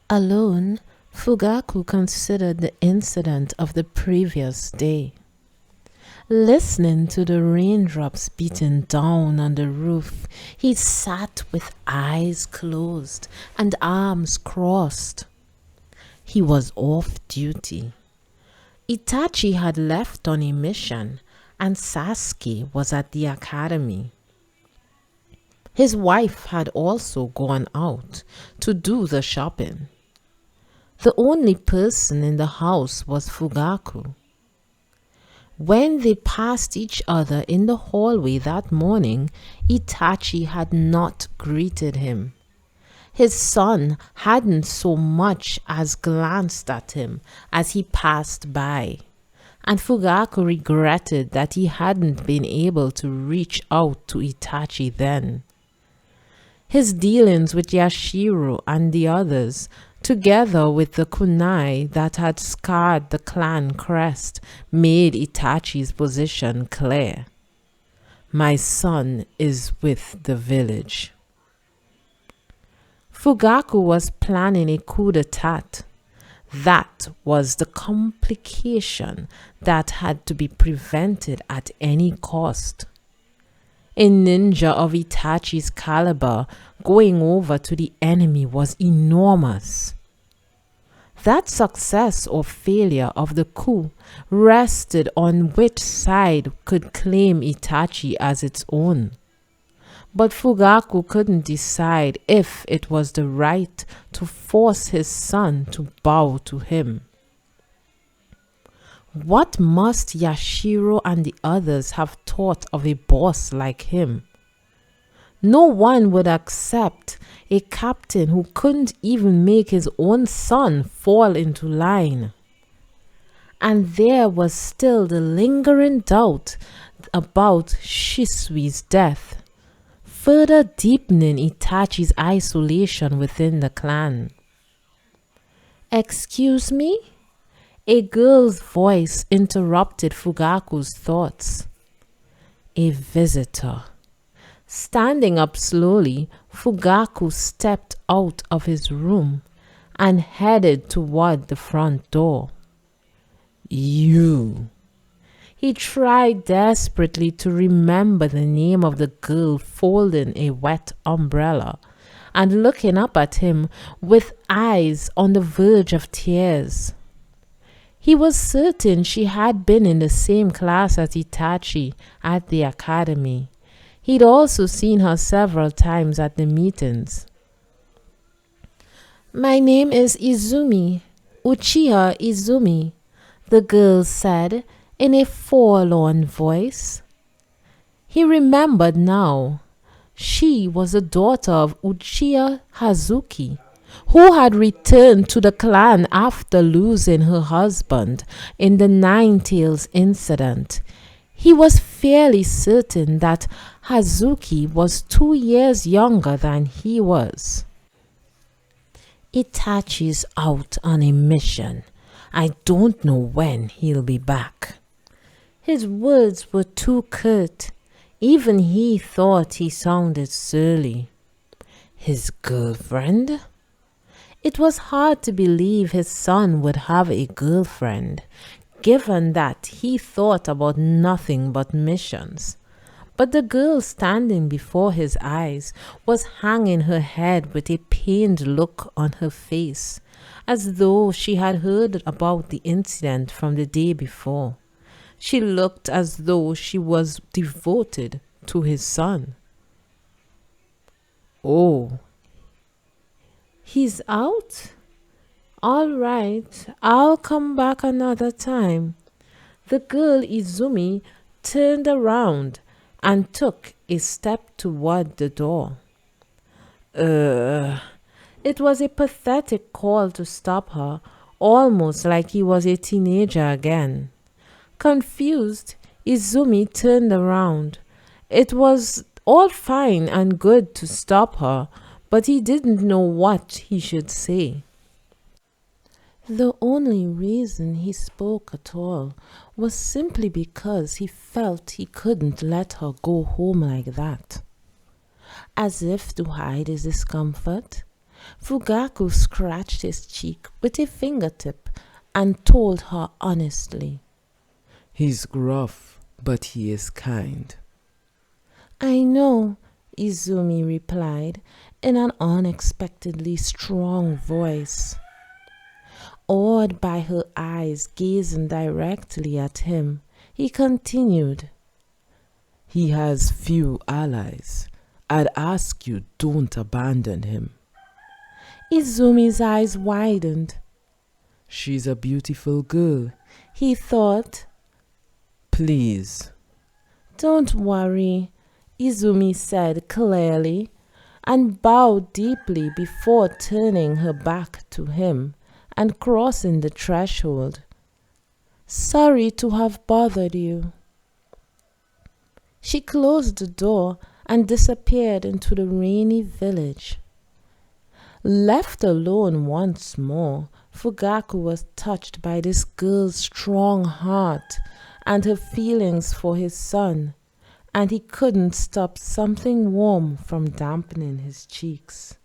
Alone, Fugaku considered the incident of the previous day. Listening to the raindrops beating down on the roof, he sat with eyes closed and arms crossed. He was off duty. Itachi had left on a mission, and Sasuke was at the academy. His wife had also gone out to do the shopping. The only person in the house was Fugaku. When they passed each other in the hallway that morning, Itachi had not greeted him. His son hadn't so much as glanced at him as he passed by, and Fugaku regretted that he hadn't been able to reach out to Itachi then. His dealings with Yashiro and the others, together with the kunai that had scarred the clan crest, made Itachi's position clear. My son is with the village. Fugaku was planning a coup d'etat. That was the complication that had to be prevented at any cost. A ninja of Itachi's caliber going over to the enemy was enormous. That success or failure of the coup rested on which side could claim Itachi as its own. But Fugaku couldn't decide if it was the right to force his son to bow to him. What must Yashiro and the others have thought of a boss like him? No one would accept a captain who couldn't even make his own son fall into line. And there was still the lingering doubt about Shisui's death, further deepening Itachi's isolation within the clan. Excuse me? A girl's voice interrupted Fugaku's thoughts. A visitor. Standing up slowly, Fugaku stepped out of his room and headed toward the front door. You. He tried desperately to remember the name of the girl folding a wet umbrella and looking up at him with eyes on the verge of tears. He was certain she had been in the same class as Itachi at the academy. He'd also seen her several times at the meetings. My name is Izumi, Uchiha Izumi, the girl said in a forlorn voice. He remembered now. She was the daughter of Uchiha Hazuki, who had returned to the clan after losing her husband in the Nine-Tails incident. He was fairly certain that Hazuki was 2 years younger than he was. Itachi's out on a mission. I don't know when he'll be back. His words were too curt. Even he thought he sounded surly. His girlfriend? It was hard to believe his son would have a girlfriend, given that he thought about nothing but missions. But the girl standing before his eyes was hanging her head with a pained look on her face, as though she had heard about the incident from the day before. She looked as though she was devoted to his son. Oh. He's out? All right, I'll come back another time. The girl Izumi turned around and took a step toward the door. It was a pathetic call to stop her, almost like he was a teenager again. Confused, Izumi turned around. It was all fine and good to stop her, but he didn't know what he should say. The only reason he spoke at all was simply because he felt he couldn't let her go home like that. As if to hide his discomfort, Fugaku scratched his cheek with a fingertip and told her honestly. He's gruff, but he is kind. I know, Izumi replied in an unexpectedly strong voice. Awed by her eyes gazing directly at him, he continued. He has few allies. I'd ask you don't abandon him. Izumi's eyes widened. She's a beautiful girl, He thought. please. Don't worry, Izumi said clearly, and bowed deeply before turning her back to him and crossing the threshold. Sorry to have bothered you. She closed the door and disappeared into the rainy village. Left alone once more, Fugaku was touched by this girl's strong heart and her feelings for his son, and he couldn't stop something warm from dampening his cheeks.